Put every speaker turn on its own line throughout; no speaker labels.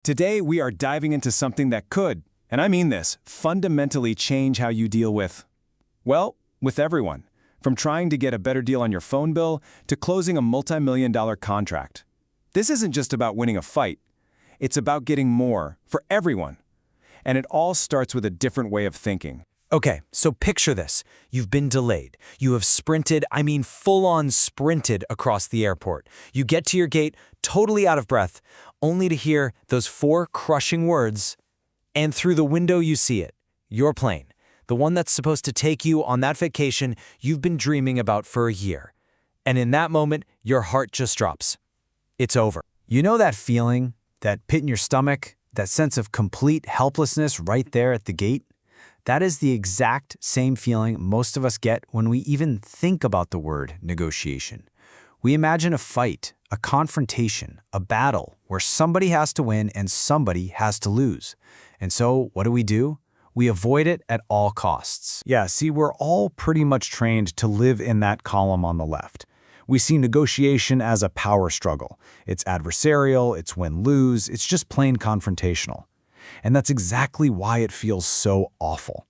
Today, we are diving into something that could, and I mean this, fundamentally change how you deal well, with everyone. From trying to get a better deal on your phone bill to closing a multi-million-dollar contract. This isn't just about winning a fight. It's about getting more for everyone. And it all starts with a different way of thinking.
Okay, so picture this. You've been delayed. You have sprinted, full-on sprinted across the airport. You get to your gate, totally out of breath, only to hear those four crushing words, and through the window you see it, your plane, the one that's supposed to take you on that vacation you've been dreaming about for a year. And in that moment, your heart just drops. It's over. You know that feeling, that pit in your stomach, that sense of complete helplessness right there at the gate? That is the exact same feeling most of us get when we even think about the word negotiation. We imagine a fight, a confrontation, a battle where somebody has to win and somebody has to lose. And so what do? We avoid it at all costs.
Yeah, see, we're all pretty much trained to live in that column on the left. We see negotiation as a power struggle. It's adversarial, it's win-lose, it's just plain confrontational. And that's exactly why it feels so awful.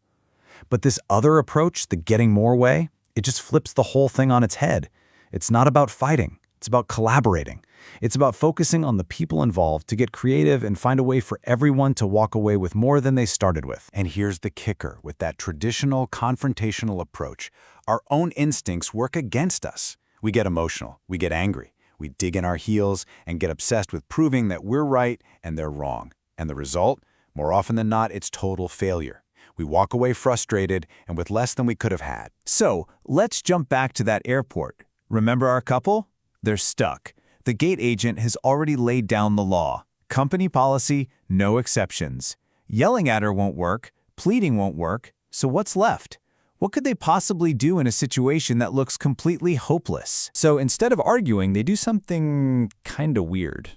But this other approach, the getting more way, it just flips the whole thing on its head. It's not about fighting. It's about collaborating. It's about focusing on the people involved to get creative and find a way for everyone to walk away with more than they started with.
And here's the kicker with that traditional confrontational approach. Our own instincts work against us. We get emotional, we get angry, we dig in our heels and get obsessed with proving that we're right and they're wrong. And the result? More often than not, it's total failure. We walk away frustrated and with less than we could have had.
So, let's jump back to that airport. Remember our couple? They're stuck. The gate agent has already laid down the law. Company policy, no exceptions. Yelling at her won't work, pleading won't work, so what's left? What could they possibly do in a situation that looks completely hopeless? So instead of arguing, they do something kinda weird.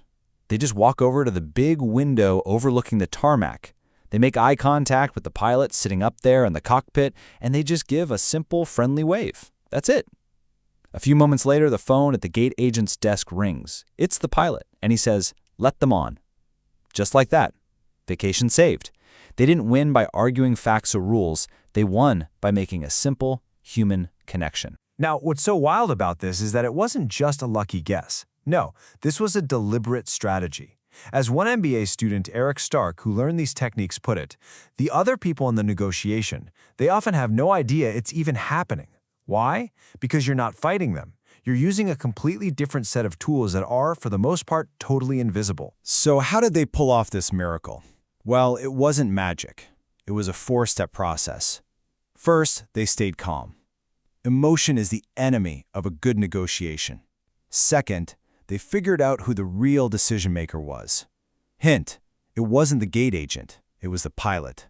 They just walk over to the big window overlooking the tarmac. They make eye contact with the pilot sitting up there in the cockpit, and they just give a simple, friendly wave. That's it. A few moments later, the phone at the gate agent's desk rings. It's the pilot, and he says, "Let them on." Just like that. Vacation saved. They didn't win by arguing facts or rules. They won by making a simple, human connection.
Now, what's so wild about this is that it wasn't just a lucky guess. No, this was a deliberate strategy. As one MBA student, Eric Stark, who learned these techniques, put it, the other people in the negotiation, they often have no idea it's even happening. Why? Because you're not fighting them. You're using a completely different set of tools that are, for the most part, totally invisible.
So how did they pull off this miracle? Well, it wasn't magic. It was a four-step process. First, they stayed calm. Emotion is the enemy of a good negotiation. Second, they figured out who the real decision-maker was. Hint, it wasn't the gate agent, it was the pilot.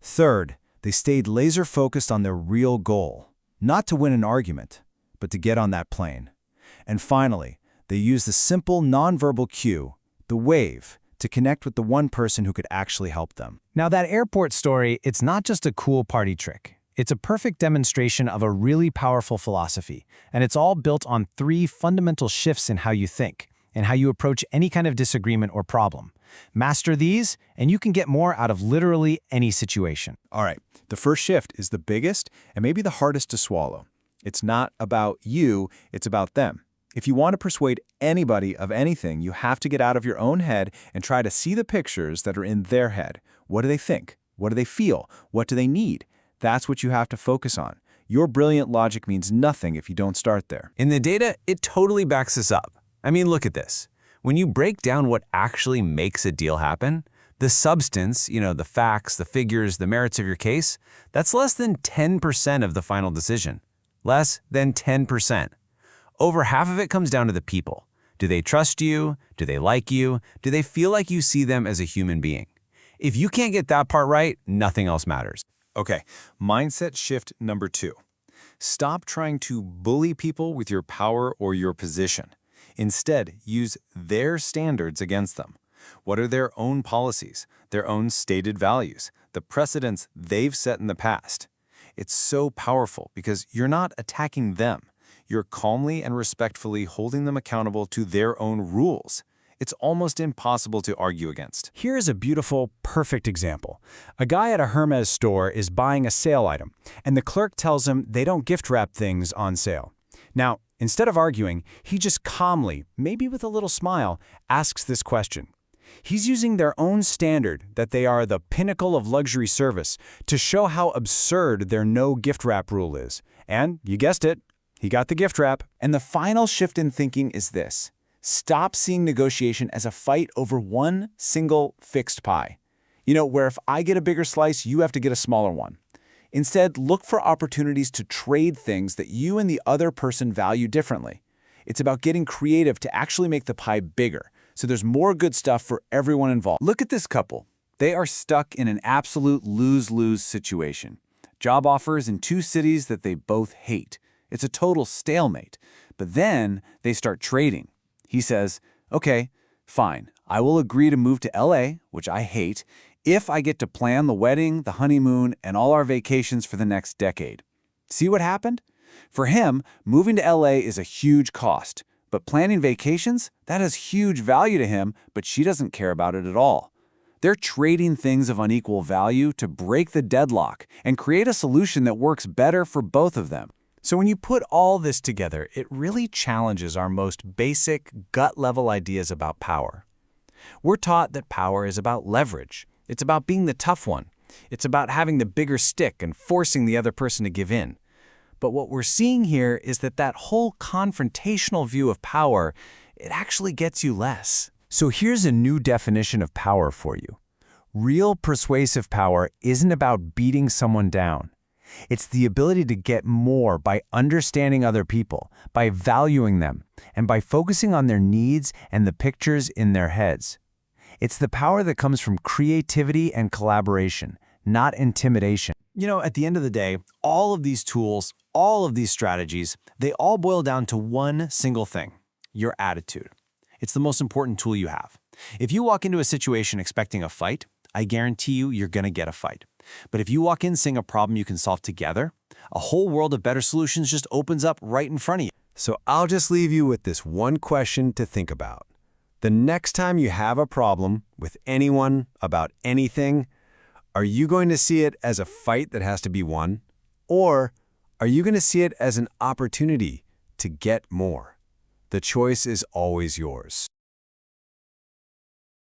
Third, they stayed laser-focused on their real goal, not to win an argument, but to get on that plane. And finally, they used the simple nonverbal cue, the wave, to connect with the one person who could actually help them.
Now that airport story, it's not just a cool party trick. It's a perfect demonstration of a really powerful philosophy, and it's all built on three fundamental shifts in how you think and how you approach any kind of disagreement or problem. Master these, and you can get more out of literally any situation.
All right, the first shift is the biggest and maybe the hardest to swallow. It's not about you, it's about them. If you want to persuade anybody of anything, you have to get out of your own head and try to see the pictures that are in their head. What do they think? What do they feel? What do they need? That's what you have to focus on. Your brilliant logic means nothing if you don't start there.
In the data, it totally backs this up. Look at this. When you break down what actually makes a deal happen, the substance, the facts, the figures, the merits of your case, that's less than 10% of the final decision. Less than 10%. Over half of it comes down to the people. Do they trust you? Do they like you? Do they feel like you see them as a human being? If you can't get that part right, nothing else matters.
Okay, mindset shift number 2. Stop trying to bully people with your power or your position. Instead, use their standards against them. What are their own policies, their own stated values, the precedents they've set in the past? It's so powerful because you're not attacking them. You're calmly and respectfully holding them accountable to their own rules. It's almost impossible to argue against.
Here is a beautiful, perfect example. A guy at a Hermes store is buying a sale item, and the clerk tells him they don't gift wrap things on sale. Now, instead of arguing, he just calmly, maybe with a little smile, asks this question. He's using their own standard that they are the pinnacle of luxury service to show how absurd their no gift wrap rule is. And, you guessed it, he got the gift wrap.
And the final shift in thinking is this. Stop seeing negotiation as a fight over one single fixed pie. You know, where if I get a bigger slice, you have to get a smaller one. Instead, look for opportunities to trade things that you and the other person value differently. It's about getting creative to actually make the pie bigger, so there's more good stuff for everyone involved. Look at this couple. They are stuck in an absolute lose-lose situation. Job offers in two cities that they both hate. It's a total stalemate. But then they start trading. He says, okay, fine, I will agree to move to LA, which I hate, if I get to plan the wedding, the honeymoon, and all our vacations for the next decade. See what happened? For him, moving to LA is a huge cost. But planning vacations, that has huge value to him, but she doesn't care about it at all. They're trading things of unequal value to break the deadlock and create a solution that works better for both of them.
So when you put all this together, it really challenges our most basic, gut-level ideas about power. We're taught that power is about leverage. It's about being the tough one. It's about having the bigger stick and forcing the other person to give in. But what we're seeing here is that whole confrontational view of power, it actually gets you less. So here's a new definition of power for you. Real persuasive power isn't about beating someone down. It's the ability to get more by understanding other people, by valuing them, and by focusing on their needs and the pictures in their heads. It's the power that comes from creativity and collaboration, not intimidation. You know, at the end of the day, all of these tools, all of these strategies, they all boil down to one single thing: your attitude. It's the most important tool you have. If you walk into a situation expecting a fight, I guarantee you're going to get a fight. But if you walk in seeing a problem you can solve together, a whole world of better solutions just opens up right in front of you.
So I'll just leave you with this one question to think about. The next time you have a problem with anyone about anything, are you going to see it as a fight that has to be won? Or are you going to see it as an opportunity to get more? The choice is always yours.